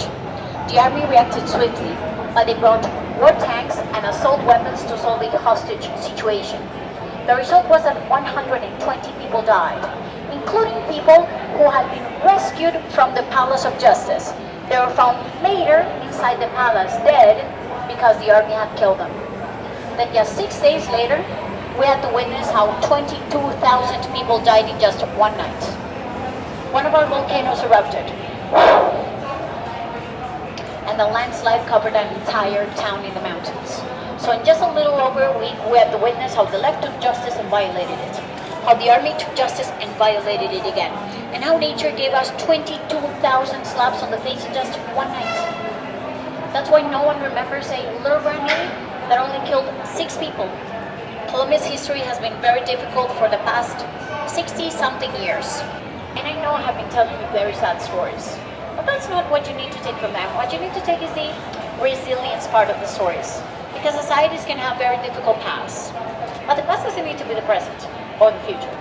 The army reacted swiftly, but they brought war tanks and assault weapons to solve the hostage situation. The result was that 120 people died, including people who had been rescued from the Palace of Justice. They were found later inside the palace dead because the army had killed them. Then just 6 days later, we had to witness how 22,000 people died in just one night. One of our volcanoes erupted, and the landslide covered an entire town in the mountains. So in just a little over a week, we had to witness how the left took justice and violated it, how the army took justice and violated it again, and how nature gave us 22,000 slaps on the face in just one night. That's why no one remembers a little grenade that only killed 6 people. Colombia's history has been very difficult for the past 60-something years. And I know I have been telling you very sad stories. But that's not what you need to take from them. What you need to take is the resilience part of the stories. Because societies can have very difficult pasts. But the past doesn't need to be the present or the future.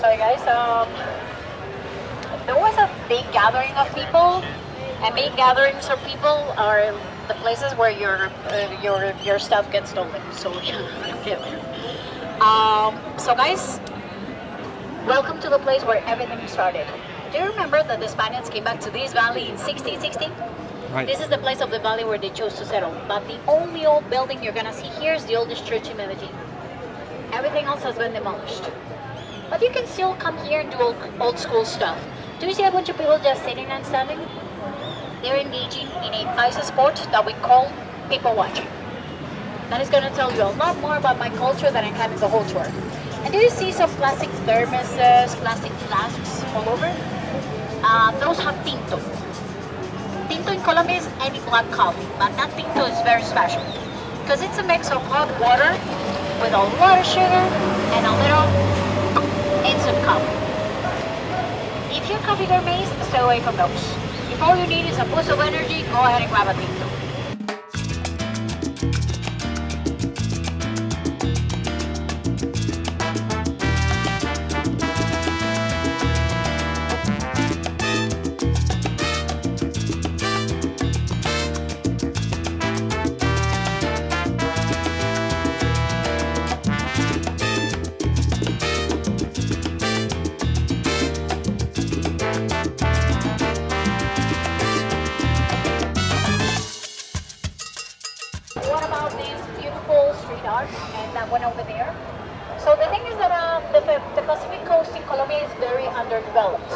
Sorry guys, there was a big gathering of people, and big gatherings of people are the places where your stuff gets stolen. So so guys, welcome to the place where everything started. Do you remember that the Spaniards came back to this valley in 1660? Right. This is the place of the valley where they chose to settle. But the only old building you're gonna see here is the oldest church in Medellin. Everything else has been demolished. But you can still come here and do old school stuff. Do you see a bunch of people just sitting and standing? They're engaging in a Paisa sport that we call people watching. That is going to tell you a lot more about my culture than I can in the whole tour. And do you see some plastic thermoses, plastic flasks all over? Those have tinto. Tinto in Colombia is any black coffee, but that tinto is very special. Because it's a mix of hot water with a lot of sugar and a little instant coffee. If you're coffee gourmets, stay away from those. If all you need is a boost of energy, go ahead and grab a tinto. What about this beautiful street art and that one over there? So the thing is that the Pacific coast in Colombia is very underdeveloped.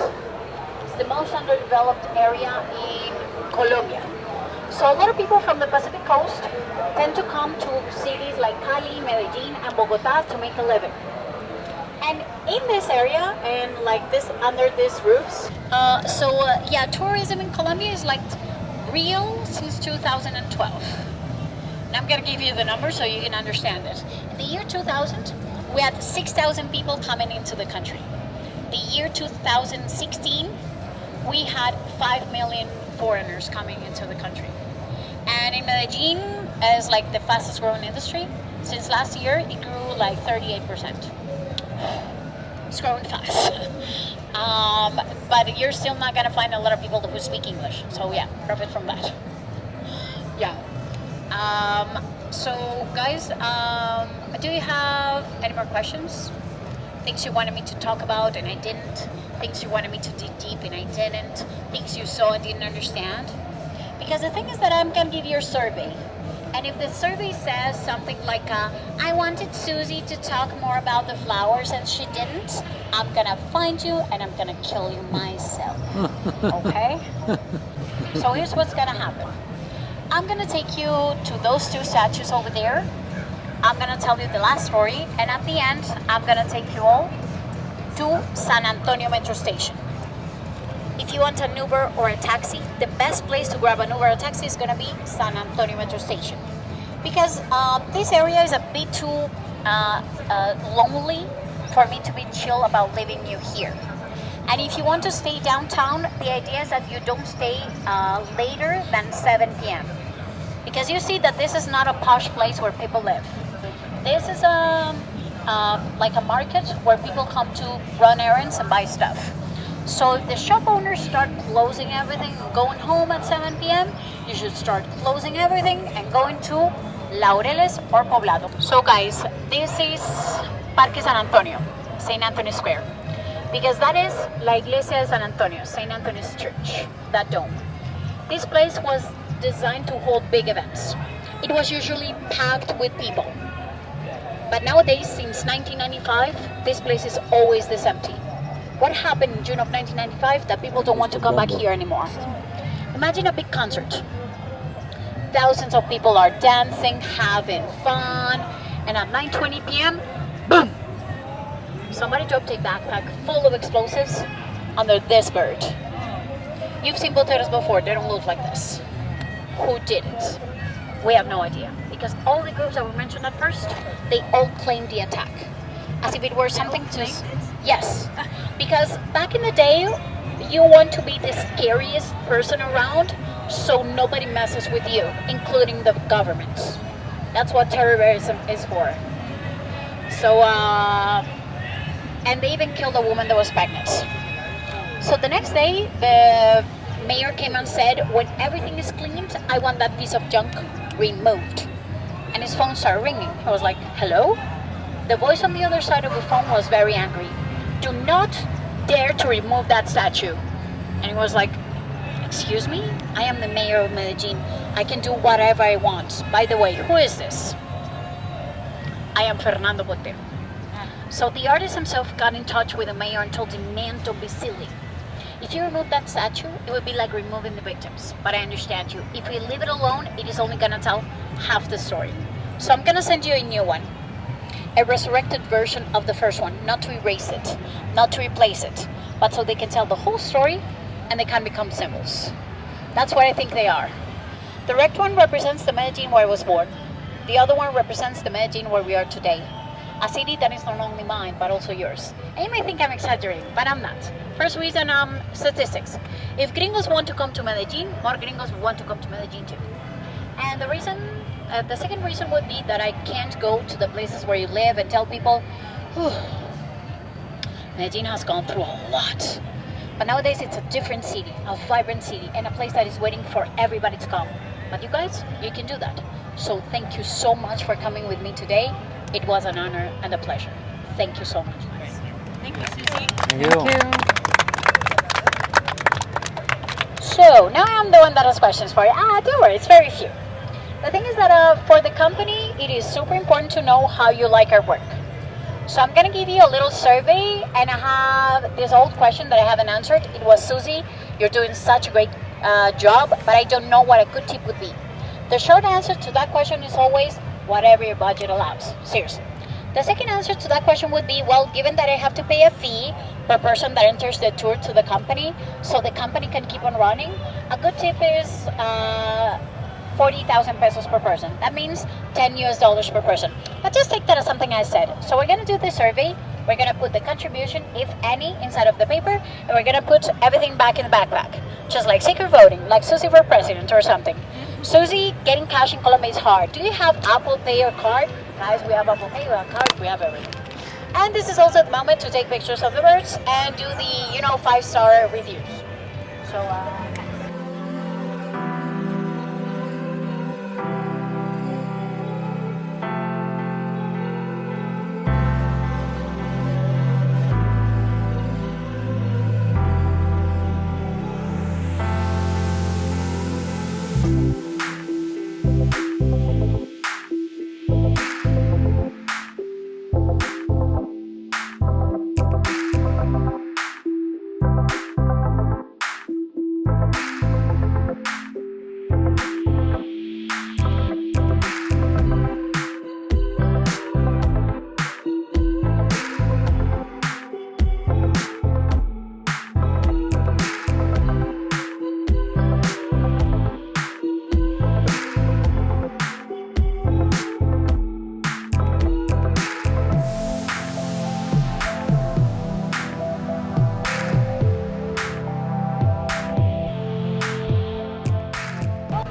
the most underdeveloped area in Colombia. So a lot of people from the Pacific coast tend to come to cities like Cali, Medellin, and Bogota to make a living. And in this area, and like this, under these roofs, yeah, tourism in Colombia is like real since 2012. And I'm gonna give you the number so you can understand it. In the year 2000, we had 6,000 people coming into the country. The year 2016, we had 5 million foreigners coming into the country. And in Medellin, as like the fastest growing industry, since last year, it grew like 38%. It's growing fast. But you're still not gonna find a lot of people who speak English. So yeah, profit from that. Yeah. So guys, do you have any more questions? Things you wanted me to talk about and I didn't? Things you wanted me to dig deep and I didn't? Things you saw and didn't understand? Because the thing is that I'm gonna give you a survey. And if the survey says something like, I wanted Susie to talk more about the flowers and she didn't, I'm gonna find you and I'm gonna kill you myself. Okay? So here's what's gonna happen. I'm gonna take you to those two statues over there. I'm gonna tell you the last story, and at the end, I'm gonna take you all to San Antonio Metro Station. If you want an Uber or a taxi, the best place to grab an Uber or a taxi is gonna be San Antonio Metro Station. Because this area is a bit too lonely for me to be chill about leaving you here. And if you want to stay downtown, the idea is that you don't stay later than 7 p.m. Because you see that this is not a posh place where people live. This is like a market where people come to run errands and buy stuff. So if the shop owners start closing everything and going home at 7 p.m., you should start closing everything and going to Laureles or Poblado. So guys, this is Parque San Antonio, St. Anthony Square. Because that is La Iglesia de San Antonio, St. Anthony's Church, that dome. This place was designed to hold big events. It was usually packed with people. But nowadays, since 1995, this place is always this empty. What happened in June of 1995 that people don't want to come back here anymore? Imagine a big concert. Thousands of people are dancing, having fun, and at 9:20 p.m., boom! Somebody dropped a backpack full of explosives under this bird. You've seen boteros before, they don't look like this. Who did it? We have no idea. Because all the groups that were mentioned at first, they all claimed the attack. As if it were something to... Yes. Because back in the day, you want to be the scariest person around so nobody messes with you, including the government. That's what terrorism is for. So, and they even killed a woman that was pregnant. So the next day, the mayor came and said, when everything is cleaned, I want that piece of junk removed. And his phone started ringing. He was like, hello? The voice on the other side of the phone was very angry. Do not dare to remove that statue. And he was like, excuse me? I am the mayor of Medellin. I can do whatever I want. By the way, who is this? I am Fernando Botero. So the artist himself got in touch with the mayor and told him, man, don't be silly. If you remove that statue, it would be like removing the victims. But I understand you. If we leave it alone, it is only gonna tell half the story. So I'm gonna send you a new one. A resurrected version of the first one, not to erase it, not to replace it, but so they can tell the whole story and they can become symbols. That's what I think they are. The red one represents the Medellin where I was born. The other one represents the Medellin where we are today. A city that is not only mine, but also yours. And you may think I'm exaggerating, but I'm not. First reason, statistics. If gringos want to come to Medellin, more gringos want to come to Medellin too. And the reason, the second reason would be that I can't go to the places where you live and tell people, Medellin has gone through a lot. But nowadays it's a different city, a vibrant city, and a place that is waiting for everybody to come. But you guys, you can do that. So thank you so much for coming with me today. It was an honor and a pleasure. Thank you so much. Thank you, Susie. Thank you. Thank you. So now I'm the one that has questions for you. Don't worry, it's very few. The thing is that for the company, it is super important to know how you like our work. So I'm gonna give you a little survey, and I have this old question that I haven't answered. It was, Susie, you're doing such a great job, but I don't know what a good tip would be. The short answer to that question is always whatever your budget allows. Seriously. The second answer to that question would be, well, given that I have to pay a fee per person that enters the tour to the company, so the company can keep on running, a good tip is 40,000 pesos per person. That means $10 per person. But just take that as something I said. So we're gonna do the survey. We're gonna put the contribution, if any, inside of the paper, and we're gonna put everything back in the backpack. Just like secret voting, like Susie for president or something. Susie, getting cash in Colombia is hard. Do you have Apple Pay or card? Guys, we have Apple Pay, we have card, we have everything. And this is also the moment to take pictures of the birds and do the, 5-star reviews. So,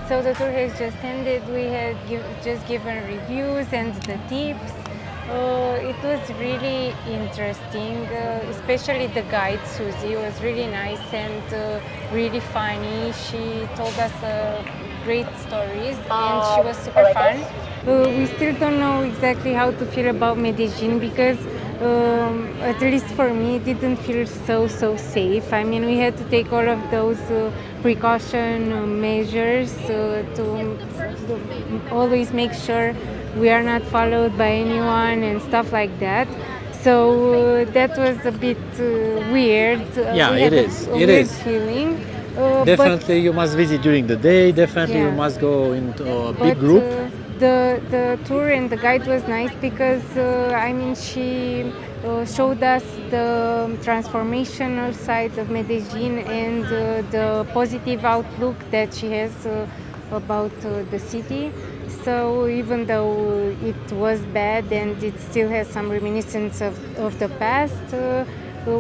So the tour has just ended. We had just given reviews and the tips. It was really interesting, especially the guide Susie was really nice and really funny. She told us great stories and she was super fun. We still don't know exactly how to feel about Medellin because at least for me, it didn't feel so safe. I mean, we had to take all of those precaution measures to always make sure we are not followed by anyone and stuff like that. So that was a bit weird. Yeah, we it had is. A It weird is. feeling. Definitely, you must visit during the day. Definitely, you Yeah. must go into a big But group. the tour and the guide was nice because she showed us the transformational side of Medellin and the positive outlook that she has about the city. So even though it was bad and it still has some reminiscence of the past,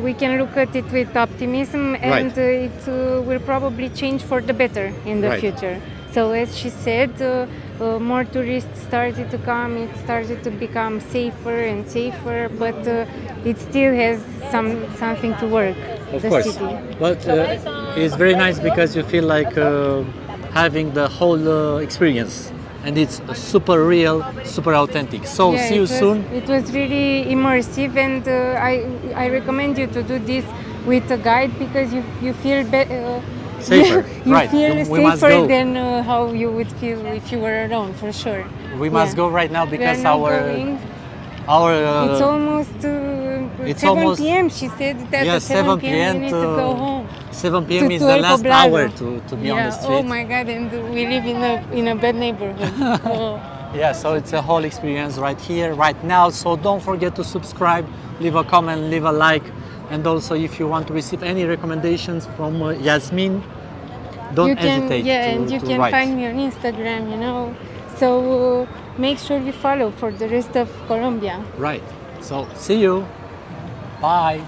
we can look at it with optimism and Right. it will probably change for the better in the Right. future. So as she said, more tourists started to come, it started to become safer and safer, but it still has something to work, Of the course, city. but it's very nice because you feel like having the whole experience, and it's super real, super authentic. So Yeah, see you it was, soon. It was really immersive, and I recommend you to do this with a guide because you feel Safer, you right. feel We must safer go. than how you would feel if you were alone, for sure. We must go right now We are because now our going. our It's almost it's 7 almost- p.m. She said that yeah, at 7 p.m. we need to go to- home. 7 p.m. To is the El last Poblado. hour to be on the Yeah. street. Oh my God! And we live in a bad neighborhood. Oh. Yeah, so it's a whole experience right here, right now. So don't forget to subscribe, leave a comment, leave a like, and also if you want to receive any recommendations from Yasmin, don't You can, hesitate yeah, to, and you to can write. find me on Instagram. So make sure you follow for the rest of Colombia. Right. So see you. Bye.